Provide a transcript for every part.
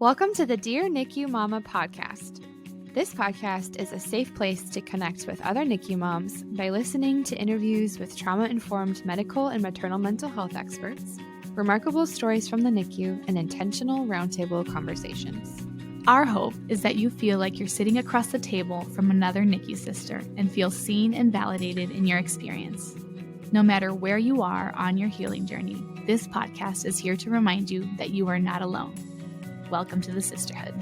Welcome to the Dear NICU Mama podcast. This podcast is a safe place to connect with other NICU moms by listening to interviews with trauma-informed medical and maternal mental health experts, remarkable stories from the NICU, and intentional roundtable conversations. Our hope is that you feel like you're sitting across the table from another NICU sister and feel seen and validated in your experience. No matter where you are on your healing journey, this podcast is here to remind you that you are not alone. Welcome to the sisterhood.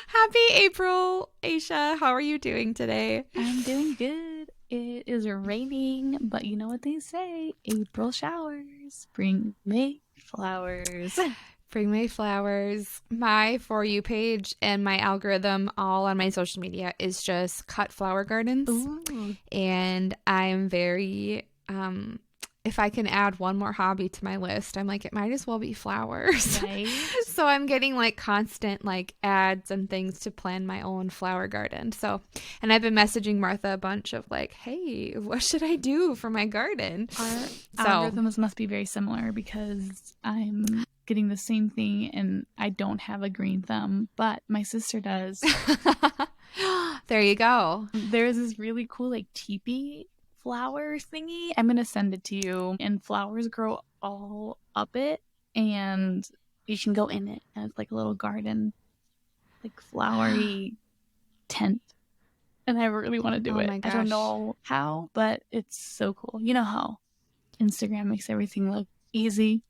Happy April, Aisha. How are you doing today? I'm doing good. It is raining, but you know what they say, April showers bring May flowers. Bring May flowers. My For You page and my algorithm all on my social media is just cut flower gardens. Ooh. And I'm very, if I can add one more hobby to my list, I'm like, it might as well be flowers. Right? So I'm getting like constant like ads and things to plan my own flower garden. So, and I've been messaging Martha a bunch of like, hey, what should I do for my garden? Our algorithms must be very similar because I'm getting the same thing and I don't have a green thumb, but my sister does. There you go. There's this really cool like teepee flower thingy. I'm gonna send it to you, and flowers grow all up it, and you can go in it, and it's like a little garden, like flowery tent. And I really want to do it. My gosh. I don't know how, but it's so cool. You know how Instagram makes everything look easy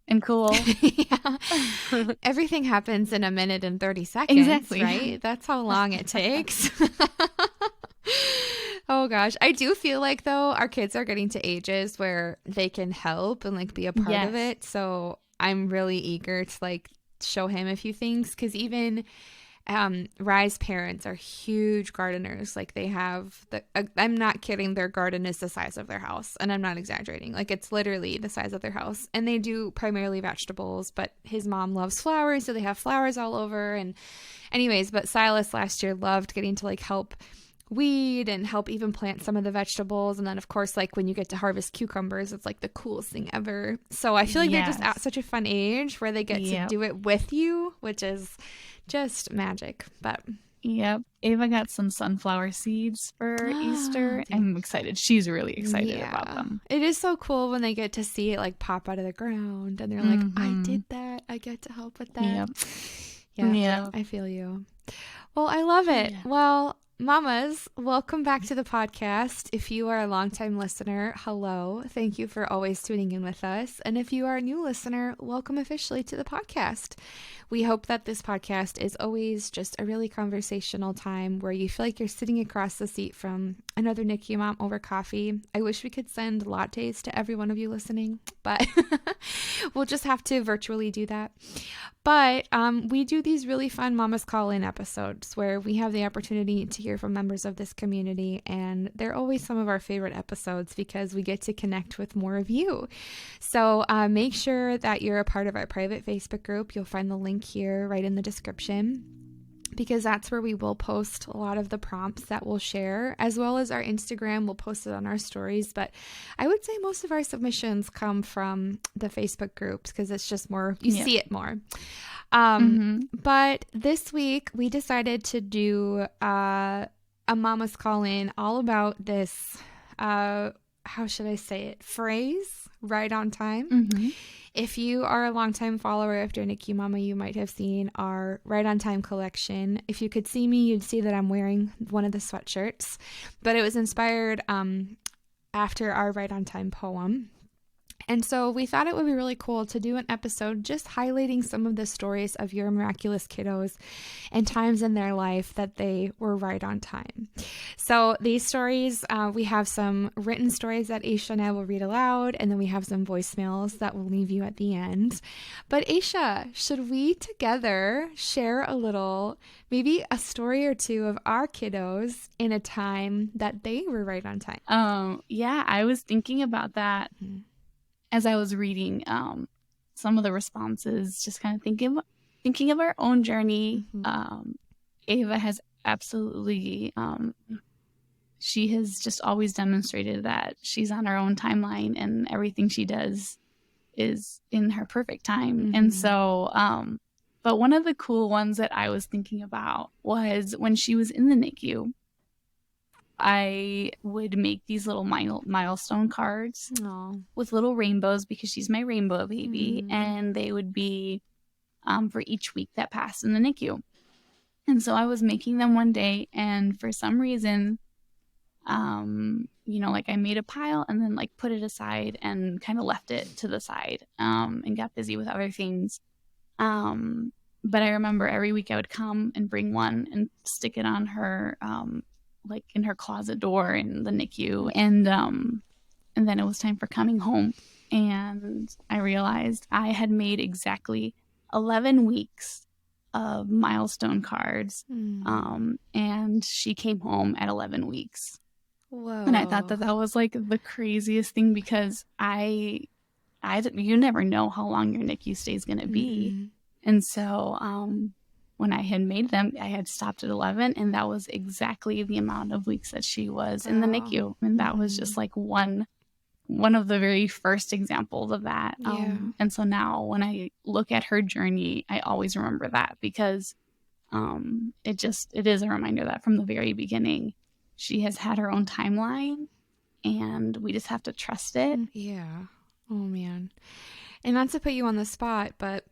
and cool. Yeah. Everything happens in a minute and 30 seconds. Exactly. Right? That's how long it takes. Oh gosh. I do feel like though our kids are getting to ages where they can help and like be a part of it. So I'm really eager to like show him a few things, because even Rye's parents are huge gardeners. Like they have I'm not kidding, their garden is the size of their house, and I'm not exaggerating. Like it's literally the size of their house, and they do primarily vegetables, but his mom loves flowers, so they have flowers all over. And anyways, but Silas last year loved getting to like help weed and help even plant some of the vegetables. And then of course, like when you get to harvest cucumbers, it's like the coolest thing ever. So I feel like they're just at such a fun age where they get to do it with you, which is just magic. But Ava got some sunflower seeds for Easter. I'm excited. She's really excited about them. It is so cool when they get to see it like pop out of the ground and they're like, I did that. I get to help with that. Yeah, I feel you. Well, I love it. Well, Mamas, welcome back to the podcast. If you are a longtime listener, hello. Thank you for always tuning in with us. And if you are a new listener, welcome officially to the podcast. We hope that this podcast is always just a really conversational time where you feel like you're sitting across the seat from another NICU mom over coffee. I wish we could send lattes to every one of you listening, but we'll just have to virtually do that. But we do these really fun Mamas Call-In episodes where we have the opportunity to hear from members of this community, and they're always some of our favorite episodes because we get to connect with more of you. So make sure that you're a part of our private Facebook group. You'll find the link here right in the description, because that's where we will post a lot of the prompts that we'll share, as well as our Instagram. We'll post it on our stories, but I would say most of our submissions come from the Facebook groups because it's just more, you see it more. But this week we decided to do a Mama's Call-In all about this, how should I say it, phrase, right on time. If you are a longtime follower of Dear NICU Mama, you might have seen our Right on Time collection. If you could see me, you'd see that I'm wearing one of the sweatshirts, but it was inspired after our Right on Time poem. And so we thought it would be really cool to do an episode just highlighting some of the stories of your miraculous kiddos and times in their life that they were right on time. So these stories, we have some written stories that Aisha and I will read aloud, and then we have some voicemails that we'll leave you at the end. But Aisha, should we together share a little, maybe a story or two of our kiddos in a time that they were right on time? I was thinking about that. As I was reading some of the responses, just kind of thinking of our own journey. Ava has absolutely, she has just always demonstrated that she's on her own timeline, and everything she does is in her perfect time. And so, but one of the cool ones that I was thinking about was when she was in the NICU, I would make these little milestone cards with little rainbows because she's my rainbow baby. And they would be for each week that passed in the NICU. And so I was making them one day, and for some reason, like I made a pile and then like put it aside and kind of left it to the side and got busy with other things. But I remember every week I would come and bring one and stick it on her, like in her closet door in the NICU. And then it was time for coming home. And I realized I had made exactly 11 weeks of milestone cards. And she came home at 11 weeks. Whoa. And I thought that was like the craziest thing because you never know how long your NICU stay is going to be. And so when I had made them, I had stopped at 11, and that was exactly the amount of weeks that she was in the NICU. And that was just like one of the very first examples of that. And so now when I look at her journey, I always remember that because it is a reminder that from the very beginning, she has had her own timeline, and we just have to trust it. Yeah. Oh, man. And not to put you on the spot, but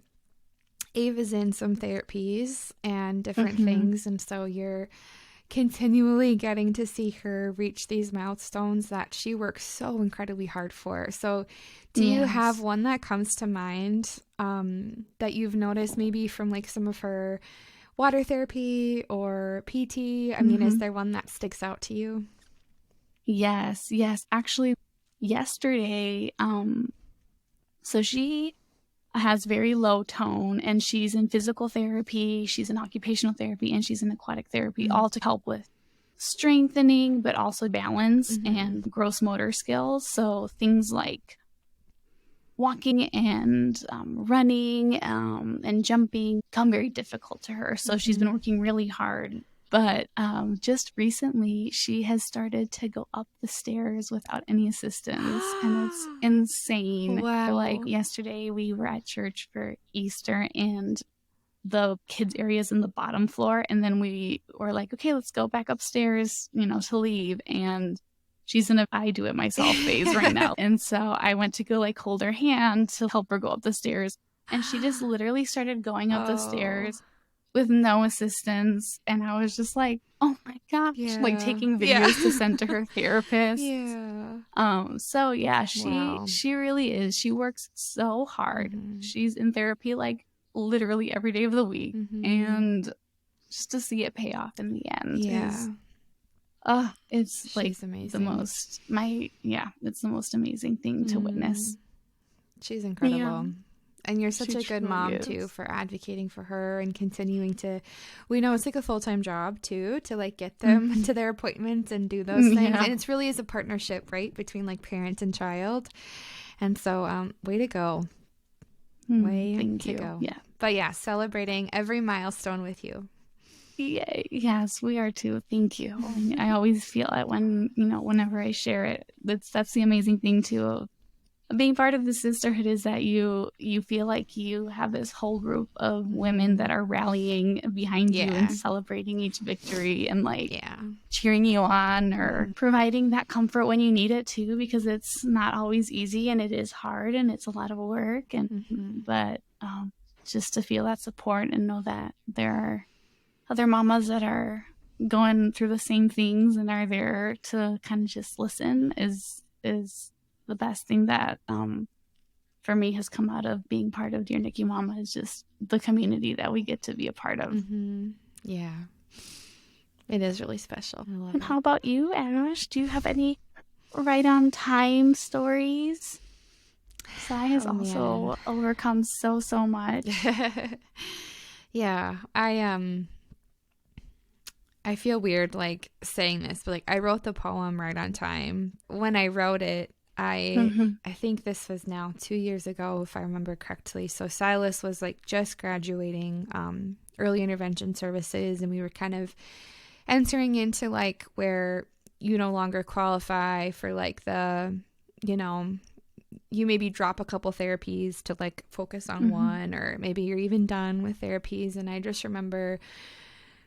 Ava's in some therapies and different things. And so you're continually getting to see her reach these milestones that she works so incredibly hard for. So do you have one that comes to mind that you've noticed maybe from like some of her water therapy or PT? I mean, is there one that sticks out to you? Yes. Actually, yesterday, so she has very low tone, and she's in physical therapy, she's in occupational therapy, and she's in aquatic therapy, all to help with strengthening, but also balance and gross motor skills. So things like walking and running and jumping come very difficult to her. So she's been working really hard. But just recently, she has started to go up the stairs without any assistance, and it's insane. Wow. Like yesterday, we were at church for Easter, and the kids' area is in the bottom floor, and then we were like, okay, let's go back upstairs, to leave. And she's in a I do it myself phase right now. And so I went to go like hold her hand to help her go up the stairs, and she just literally started going up the stairs with no assistance. And I was just like, oh my gosh, like taking videos to send to her therapist. So yeah, she really is. She works so hard. She's in therapy like literally every day of the week. And just to see it pay off in the end is it's like amazing. It's the most amazing thing to witness. She's incredible. And you're such a good mom too, for advocating for her and continuing to, we know it's like a full-time job too, to like get them to their appointments and do those things. And it's really is a partnership, right, between like parent and child. And so way to go. Thank you. Go. Yeah. But yeah, celebrating every milestone with you. Yeah, yes, we are too. Thank you. I always feel it whenever I share it. That's the amazing thing too of being part of the sisterhood, is that you feel like you have this whole group of women that are rallying behind you and celebrating each victory and cheering you on or providing that comfort when you need it too, because it's not always easy and it is hard and it's a lot of work. And but just to feel that support and know that there are other mamas that are going through the same things and are there to kind of just listen is the best thing that for me has come out of being part of Dear NICU Mama, is just the community that we get to be a part of. Yeah, it is really special. I love and it. How about you, Anish? Do you have any right on time stories? Sai has also overcome so much. Yeah, I feel weird like saying this, but like I wrote the poem right on time. When I wrote it, I think this was now 2 years ago, if I remember correctly. So Silas was like just graduating early intervention services, and we were kind of entering into like where you no longer qualify for like the, you maybe drop a couple therapies to like focus on one, or maybe you're even done with therapies. And I just remember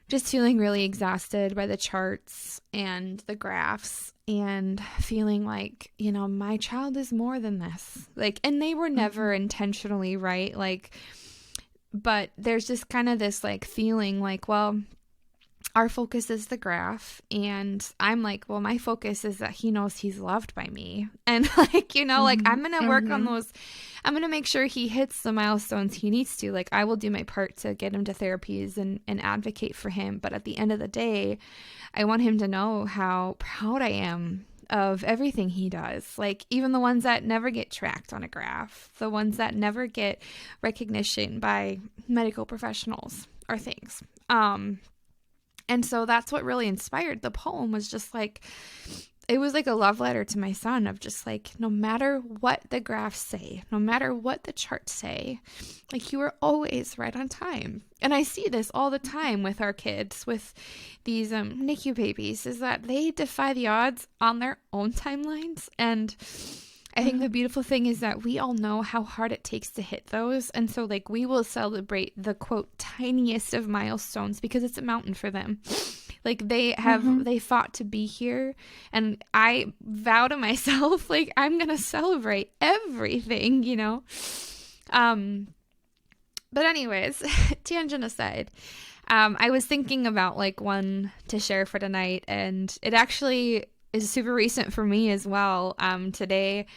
just feeling really exhausted by the charts and the graphs, and feeling like, you know, my child is more than this. Like, and they were never intentionally right. Like, but there's just kind of this like feeling like, well, our focus is the graph. And I'm like, well, my focus is that he knows he's loved by me. And like, you know, like I'm going to work on those. I'm going to make sure he hits the milestones he needs to. Like, I will do my part to get him to therapies and advocate for him. But at the end of the day, I want him to know how proud I am of everything he does. Like, even the ones that never get tracked on a graph, the ones that never get recognition by medical professionals or things. And so that's what really inspired the poem, was just like, it was like a love letter to my son of just like, no matter what the graphs say, no matter what the charts say, like, you are always right on time. And I see this all the time with our kids, with these NICU babies, is that they defy the odds on their own timelines. And I think the beautiful thing is that we all know how hard it takes to hit those. And so like, we will celebrate the quote tiniest of milestones because it's a mountain for them. Like, they have, they fought to be here. And I vow to myself, like, I'm going to celebrate everything, you know? But anyways, tangent aside, I was thinking about like one to share for tonight, and it actually is super recent for me as well. Today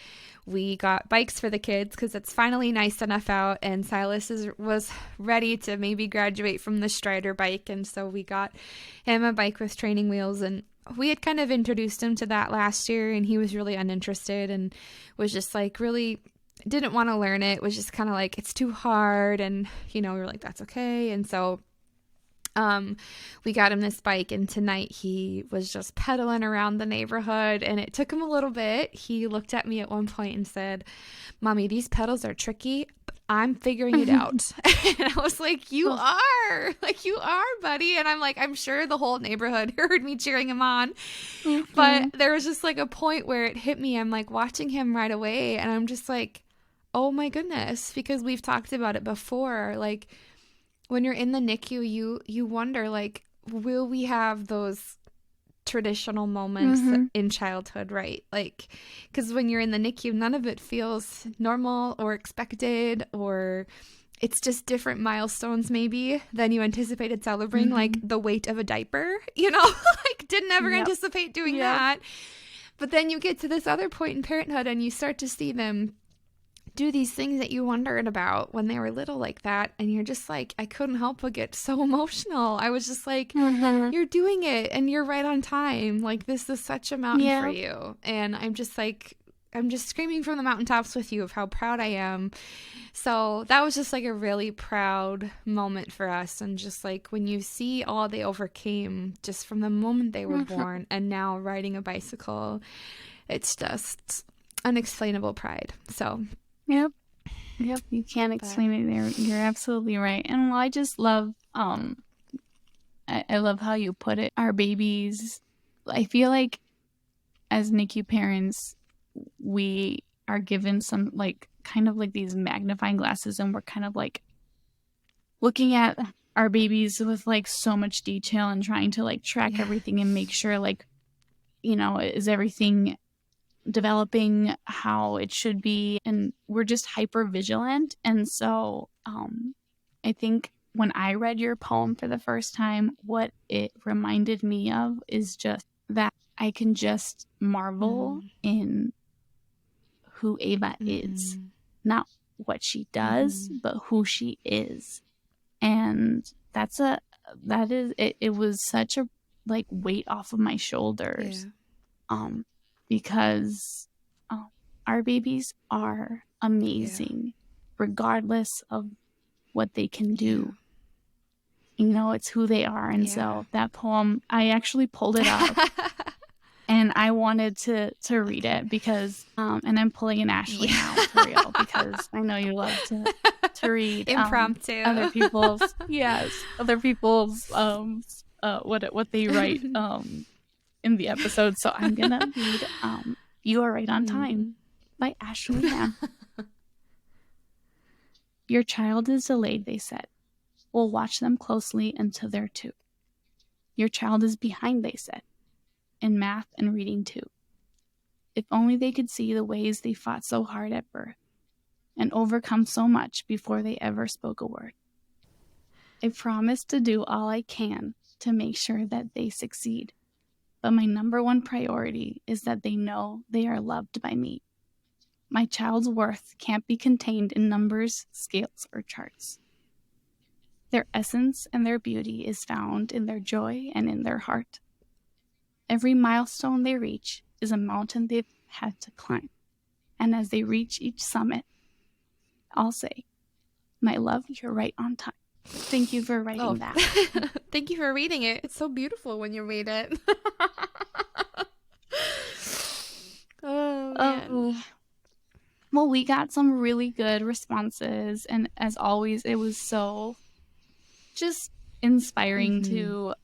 we got bikes for the kids because it's finally nice enough out, and Silas was ready to maybe graduate from the Strider bike. And so we got him a bike with training wheels, and we had kind of introduced him to that last year, and he was really uninterested and was just like really didn't want to learn it, was just kind of like, it's too hard. And, you know, we were like, that's okay. And so we got him this bike, and tonight he was just pedaling around the neighborhood, and it took him a little bit. He looked at me at one point and said, "Mommy, these pedals are tricky, but I'm figuring it out." And I was like, you are, buddy. And I'm like, I'm sure the whole neighborhood heard me cheering him on. But there was just like a point where it hit me. I'm like watching him right away, and I'm just like, oh my goodness, because we've talked about it before. Like, when you're in the NICU, you wonder, like, will we have those traditional moments in childhood, right? Like, because when you're in the NICU, none of it feels normal or expected, or it's just different milestones maybe than you anticipated celebrating, like the weight of a diaper, you know, like didn't ever anticipate doing that. But then you get to this other point in parenthood, and you start to see them do these things that you wondered about when they were little like that, and you're just like, I couldn't help but get so emotional. I was just like, you're doing it, and you're right on time. Like, this is such a mountain for you. And I'm just like, I'm just screaming from the mountaintops with you of how proud I am. So that was just like a really proud moment for us. And just like, when you see all they overcame just from the moment they were born, and now riding a bicycle, it's just unexplainable pride. So Yep, you can't explain it there. You're absolutely right. And I just love, I love how you put it. Our babies, I feel like as NICU parents, we are given some like kind of like these magnifying glasses, and we're kind of like looking at our babies with like so much detail and trying to like track everything and make sure, like, you know, is everything developing how it should be, and we're just hyper vigilant. And so I think when I read your poem for the first time, what it reminded me of is just that I can just marvel in who Ava is, not what she does, but who she is. And it was such a like weight off of my shoulders. Because our babies are amazing, regardless of what they can do. You know, it's who they are. And so that poem, I actually pulled it up and I wanted to read it because, and I'm pulling an Ashley now for real, because I know you love to read impromptu other people's, what they write in the episode. So I'm gonna read You Are Right on Time. by Ashley Ham. Your child is delayed, they said. We'll watch them closely until they're 2. Your child is behind, they said, in math and reading too. If only they could see the ways they fought so hard at birth and overcome so much before they ever spoke a word. I promise to do all I can to make sure that they succeed. But my number one priority is that they know they are loved by me. My child's worth can't be contained in numbers, scales, or charts. Their essence and their beauty is found in their joy and in their heart. Every milestone they reach is a mountain they've had to climb. And as they reach each summit, I'll say, my love, you're right on time. Thank you for writing that. Thank you for reading it. It's so beautiful when you read it. Oh, man. Well, we got some really good responses. And as always, it was so just inspiring to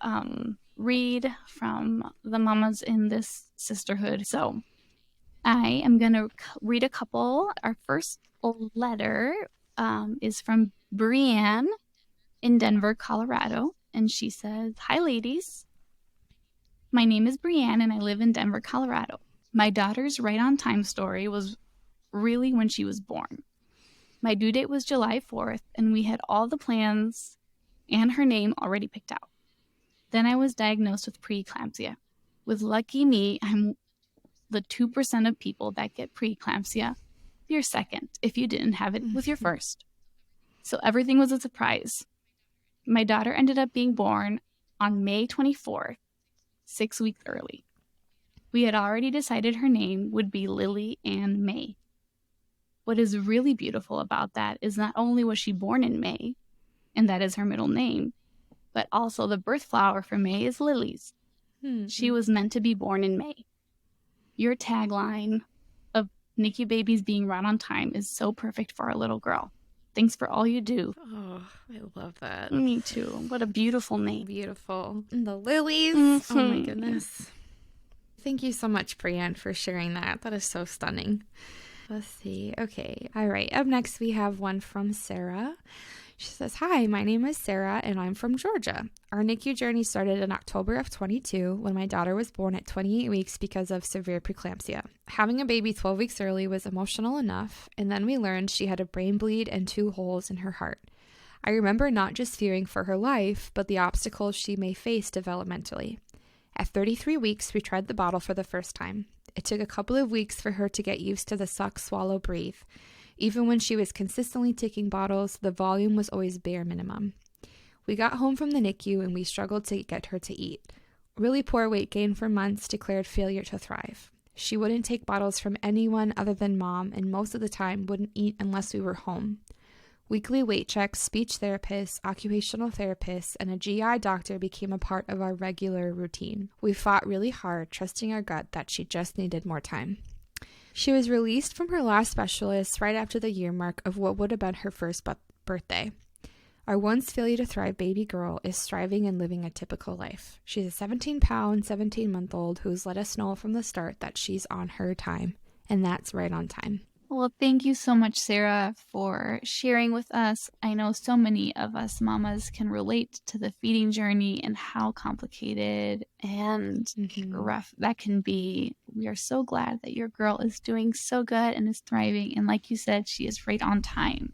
read from the mamas in this sisterhood. So I am going to read a couple. Our first letter is from Brianne in Denver, Colorado. And she says, "Hi, ladies. My name is Brianne and I live in Denver, Colorado. My daughter's right on time story was really when she was born. My due date was July 4th and we had all the plans and her name already picked out. Then I was diagnosed with preeclampsia. With lucky me, I'm the 2% of people that get preeclampsia. You're second if you didn't have it with your first. So everything was a surprise. My daughter ended up being born on May 24th, 6 weeks early. We had already decided her name would be Lily Ann May. What is really beautiful about that is not only was she born in May, and that is her middle name, but also the birth flower for May is lilies. She was meant to be born in May. Your tagline of NICU babies being right on time is so perfect for our little girl. Thanks for all you do." Oh, I love that. Me too. What a beautiful name. Beautiful. And the lilies. Oh my goodness. Thank you so much, Brianne, for sharing that. That is so stunning. Let's see. Okay. All right. Up next, we have one from Sarah. She says, "Hi, my name is Sarah and I'm from Georgia. Our NICU journey started in October of 22 when my daughter was born at 28 weeks because of severe preeclampsia. Having a baby 12 weeks early was emotional enough, and then we learned she had a brain bleed and 2 holes in her heart. I remember not just fearing for her life, but the obstacles she may face developmentally. At 33 weeks, we tried the bottle for the first time. It took a couple of weeks for her to get used to the suck, swallow, breathe. Even when she was consistently taking bottles, the volume was always bare minimum. We got home from the NICU and we struggled to get her to eat. Really poor weight gain for months, declared failure to thrive. She wouldn't take bottles from anyone other than mom, and most of the time wouldn't eat unless we were home. Weekly weight checks, speech therapists, occupational therapists, and a GI doctor became a part of our regular routine. We fought really hard, trusting our gut that she just needed more time. She was released from her last specialist right after the year mark of what would have been her first birthday. Our once failure to thrive baby girl is thriving and living a typical life. She's a 17-pound, 17-month-old who's let us know from the start that she's on her time, and that's right on time." Well, thank you so much, Sarah, for sharing with us. I know so many of us mamas can relate to the feeding journey and how complicated and rough that can be. We are so glad that your girl is doing so good and is thriving. And like you said, she is right on time.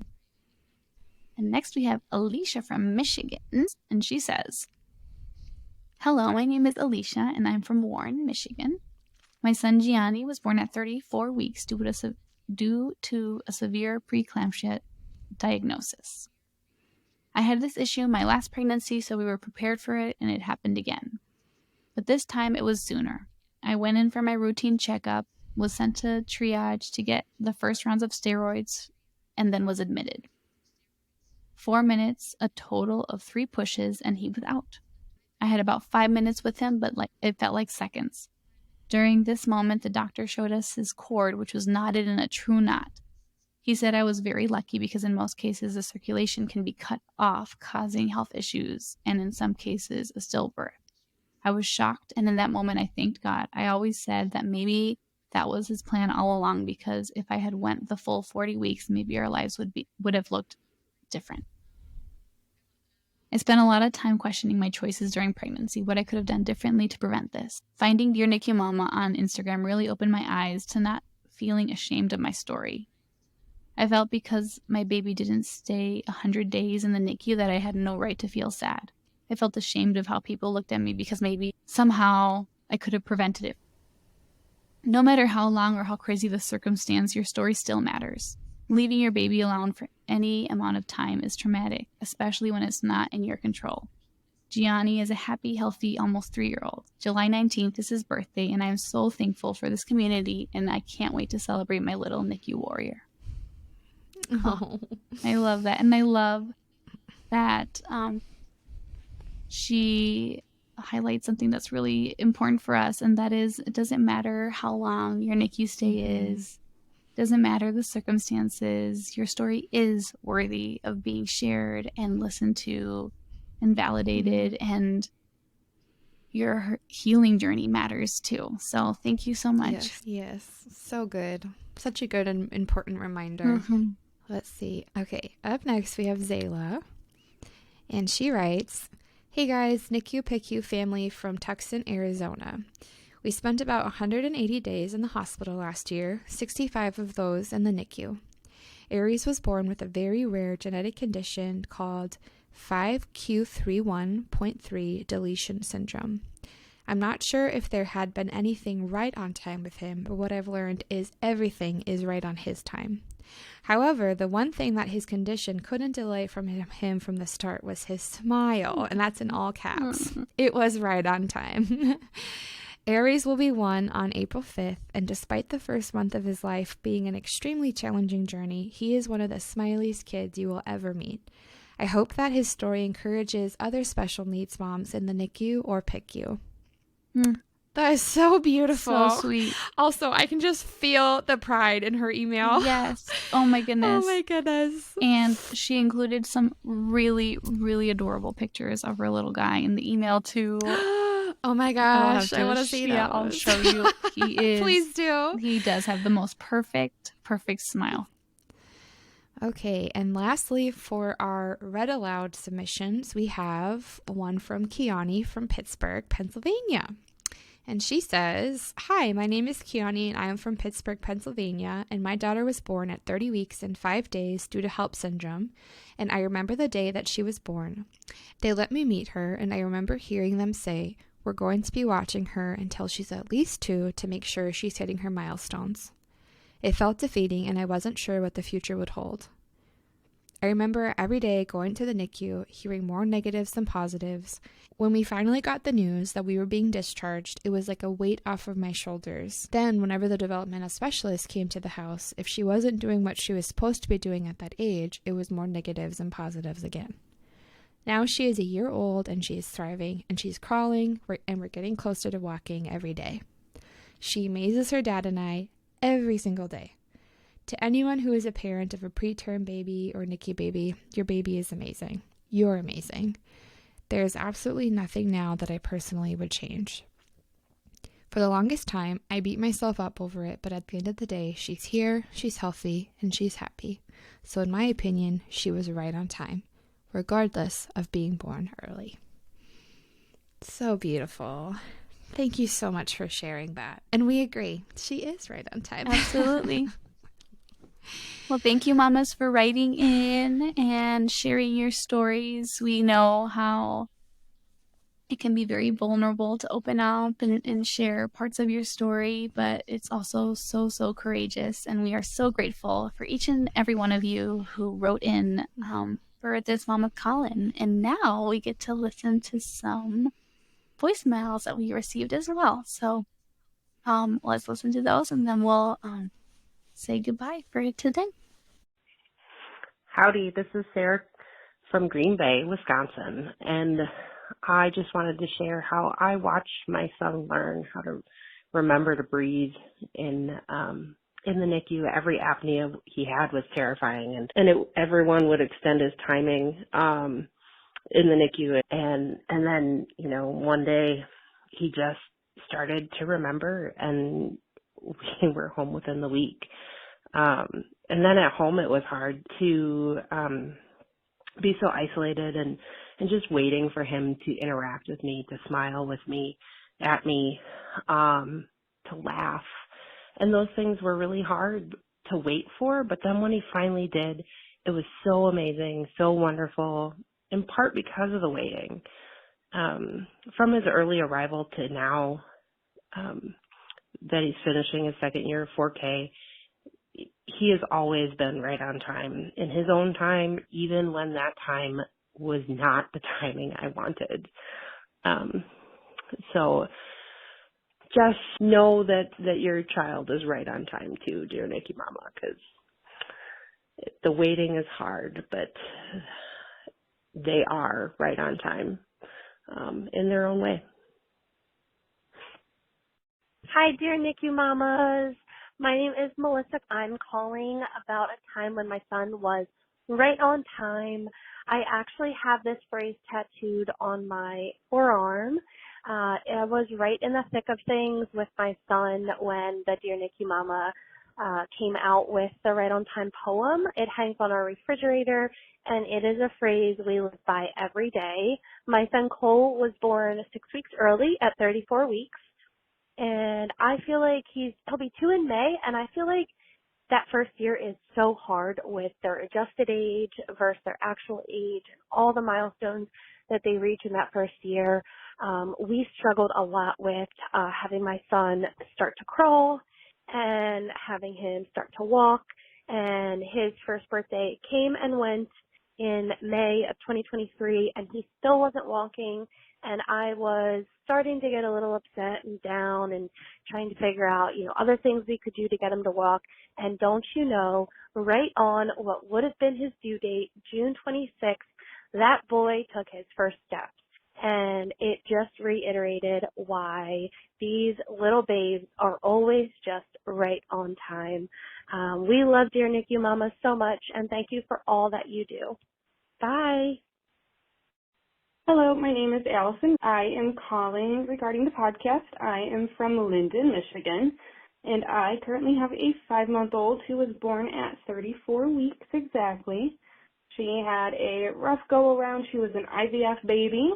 And next we have Alicia from Michigan. And she says, "Hello, my name is Alicia and I'm from Warren, Michigan. My son Gianni was born at 34 weeks due to a severe preeclampsia diagnosis. I had this issue in my last pregnancy, so we were prepared for it, and it happened again. But this time it was sooner. I went in for my routine checkup, was sent to triage to get the first rounds of steroids, and then was admitted. 4 minutes, a total of 3 pushes, and he was out. I had about 5 minutes with him, but it felt like seconds. During this moment, the doctor showed us his cord, which was knotted in a true knot. He said I was very lucky because in most cases, the circulation can be cut off, causing health issues, and in some cases, a stillbirth. I was shocked, and in that moment, I thanked God. I always said that maybe that was his plan all along, because if I had went the full 40 weeks, maybe our lives would have looked different. I spent a lot of time questioning my choices during pregnancy, what I could have done differently to prevent this. Finding Dear NICU Mama on Instagram really opened my eyes to not feeling ashamed of my story. I felt because my baby didn't stay 100 days in the NICU that I had no right to feel sad. I felt ashamed of how people looked at me because maybe somehow I could have prevented it. No matter how long or how crazy the circumstance, your story still matters. Leaving your baby alone for any amount of time is traumatic, especially when it's not in your control. Gianni is a happy, healthy, almost 3-year-old. July 19th is his birthday, and I am so thankful for this community, and I can't wait to celebrate my little NICU warrior. Oh, I love that. And I love that she highlights something that's really important for us, and that is, it doesn't matter how long your NICU stay is. Doesn't matter the circumstances, your story is worthy of being shared and listened to and validated, and your healing journey matters too. So thank you so much. Yes. So good. Such a good and important reminder. Mm-hmm. Let's see. Okay, up next we have Zayla, and she writes, "Hey guys, NICU PICU family from Tucson, Arizona. We spent about 180 days in the hospital last year, 65 of those in the NICU. Aries was born with a very rare genetic condition called 5q31.3 deletion syndrome. I'm not sure if there had been anything right on time with him, but what I've learned is everything is right on his time. However, the one thing that his condition couldn't delay from him from the start was his smile, and that's in all caps. It was right on time." Aries will be 1 on April 5th, and despite the first month of his life being an extremely challenging journey, he is one of the smiliest kids you will ever meet. I hope that his story encourages other special needs moms in the NICU or PICU. That is so beautiful. So sweet. Also, I can just feel the pride in her email. Yes. Oh my goodness. Oh my goodness. And she included some really, really adorable pictures of her little guy in the email too. Oh my gosh, I want to see that. Yeah, I'll show you. He is. Please do. He does have the most perfect smile. Okay, and lastly, for our read aloud submissions, we have one from Kiani from Pittsburgh, Pennsylvania. And she says, "Hi, my name is Kiani, and I am from Pittsburgh, Pennsylvania, and my daughter was born at 30 weeks and 5 days due to HELLP syndrome, and I remember the day that she was born. They let me meet her, and I remember hearing them say, 'We're going to be watching her until she's at least 2 to make sure she's hitting her milestones.' It felt defeating, and I wasn't sure what the future would hold. I remember every day going to the NICU, hearing more negatives than positives. When we finally got the news that we were being discharged, it was like a weight off of my shoulders. Then, whenever the developmental specialist came to the house, if she wasn't doing what she was supposed to be doing at that age, it was more negatives and positives again. Now she is a year old, and she is thriving, and she's crawling, and we're getting closer to walking every day. She amazes her dad and I every single day. To anyone who is a parent of a preterm baby or NICU baby, your baby is amazing. You're amazing. There is absolutely nothing now that I personally would change. For the longest time, I beat myself up over it, but at the end of the day, she's here, she's healthy, and she's happy. So in my opinion, she was right on time, regardless of being born early." So beautiful. Thank you so much for sharing that. And we agree, she is right on time. Absolutely. Well, thank you, mamas, for writing in and sharing your stories. We know how it can be very vulnerable to open up and share parts of your story, but it's also so courageous. And we are so grateful for each and every one of you who wrote in for this Mama Call-In. And now we get to listen to some voicemails that we received as well. So let's listen to those, and then we'll say goodbye for today. Howdy, this is Sarah from Green Bay, Wisconsin, and I just wanted to share how I watched my son learn how to remember to breathe in the NICU. Every apnea he had was terrifying, and everyone would extend his timing in the NICU, and then one day he just started to remember, and we were home within the week. And then at home, it was hard to be so isolated and just waiting for him to interact with me, to smile with me, at me, to laugh. And those things were really hard to wait for. But then when he finally did, it was so amazing, so wonderful, in part because of the waiting. From his early arrival to now, that he's finishing his second year of 4K, he has always been right on time, in his own time, even when that time was not the timing I wanted. So just know that your child is right on time too, dear NICU Mama, because the waiting is hard, but they are right on time in their own way. Hi, dear NICU Mamas. My name is Melissa. I'm calling about a time when my son was right on time. I actually have this phrase tattooed on my forearm. I was right in the thick of things with my son when the Dear NICU Mama came out with the Right on Time poem. It hangs on our refrigerator, and it is a phrase we live by every day. My son Cole was born 6 weeks early at 34 weeks. And I feel like he'll be 2 in May, and I feel like that first year is so hard with their adjusted age versus their actual age, all the milestones that they reach in that first year. We struggled a lot with having my son start to crawl and having him start to walk, and his first birthday came and went in May of 2023, and he still wasn't walking. And I was starting to get a little upset and down and trying to figure out, other things we could do to get him to walk. And don't you know, right on what would have been his due date, June 26th, that boy took his first steps. And it just reiterated why these little babes are always just right on time. We love Dear NICU Mama so much, and thank you for all that you do. Bye. Hello, my name is Allison. I am calling regarding the podcast. I am from Linden, Michigan, and I currently have a 5-month-old who was born at 34 weeks exactly. She had a rough go-around. She was an IVF baby.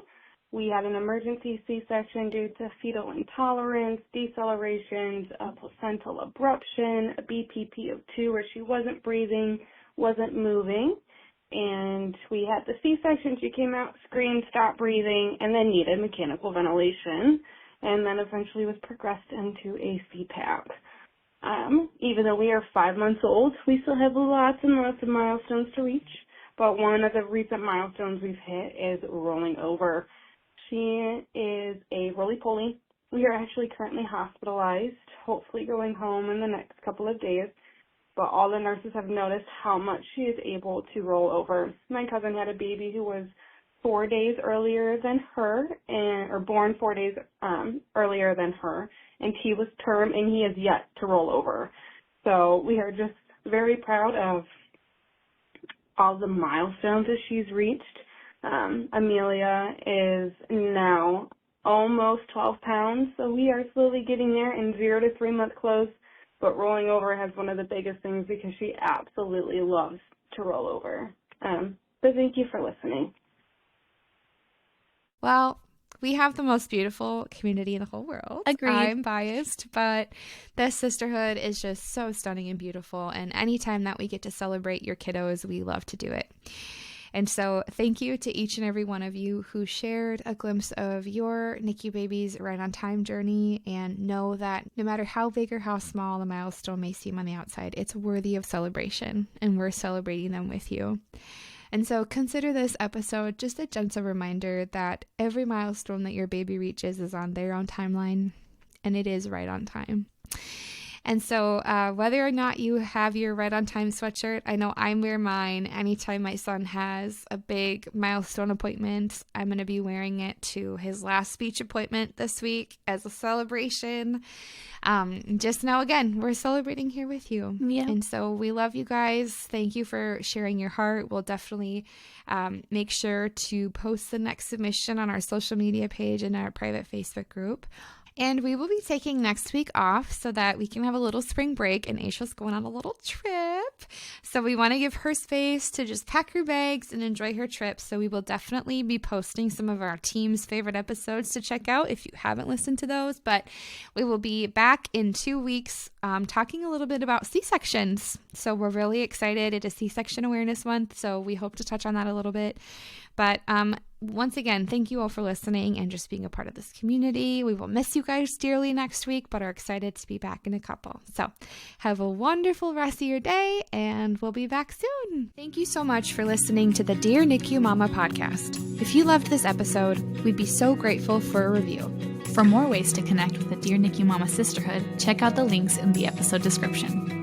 We had an emergency C-section due to fetal intolerance, decelerations, a placental abruption, a BPP of 2 where she wasn't breathing, wasn't moving. And we had the C-section. She came out, screamed, stopped breathing, and then needed mechanical ventilation, and then eventually was progressed into a CPAP. Even though we are 5 months old, we still have lots and lots of milestones to reach, but one of the recent milestones we've hit is rolling over. She is a roly-poly. We are actually currently hospitalized, hopefully going home in the next couple of days. But all the nurses have noticed how much she is able to roll over. My cousin had a baby who was 4 days earlier than her, or born 4 days earlier than her, and he was term, and he has yet to roll over. So we are just very proud of all the milestones that she's reached. Amelia is now almost 12 pounds, so we are slowly getting there in 0 to 3 month close. But rolling over has one of the biggest things because she absolutely loves to roll over. But thank you for listening. Well, we have the most beautiful community in the whole world. Agreed. I'm biased, but this sisterhood is just so stunning and beautiful. And anytime that we get to celebrate your kiddos, we love to do it. And so thank you to each and every one of you who shared a glimpse of your NICU baby's right on time journey, and know that no matter how big or how small the milestone may seem on the outside, it's worthy of celebration, and we're celebrating them with you. And so consider this episode just a gentle reminder that every milestone that your baby reaches is on their own timeline, and it is right on time. And so whether or not you have your right on time sweatshirt, I know I wear mine anytime my son has a big milestone appointment. I'm going to be wearing it to his last speech appointment this week as a celebration. Just know, again, we're celebrating here with you. Yeah. And so we love you guys. Thank you for sharing your heart. We'll definitely make sure to post the next submission on our social media page and our private Facebook group. And we will be taking next week off so that we can have a little spring break, and Aisha's going on a little trip. So we want to give her space to just pack her bags and enjoy her trip. So we will definitely be posting some of our team's favorite episodes to check out if you haven't listened to those. But we will be back in 2 weeks talking a little bit about C-sections. So we're really excited. It is C-section Awareness Month, so we hope to touch on that a little bit. But once again, thank you all for listening and just being a part of this community. We will miss you guys dearly next week, but are excited to be back in a couple. So have a wonderful rest of your day, and we'll be back soon. Thank you so much for listening to the Dear NICU Mama podcast. If you loved this episode, we'd be so grateful for a review. For more ways to connect with the Dear NICU Mama Sisterhood, check out the links in the episode description.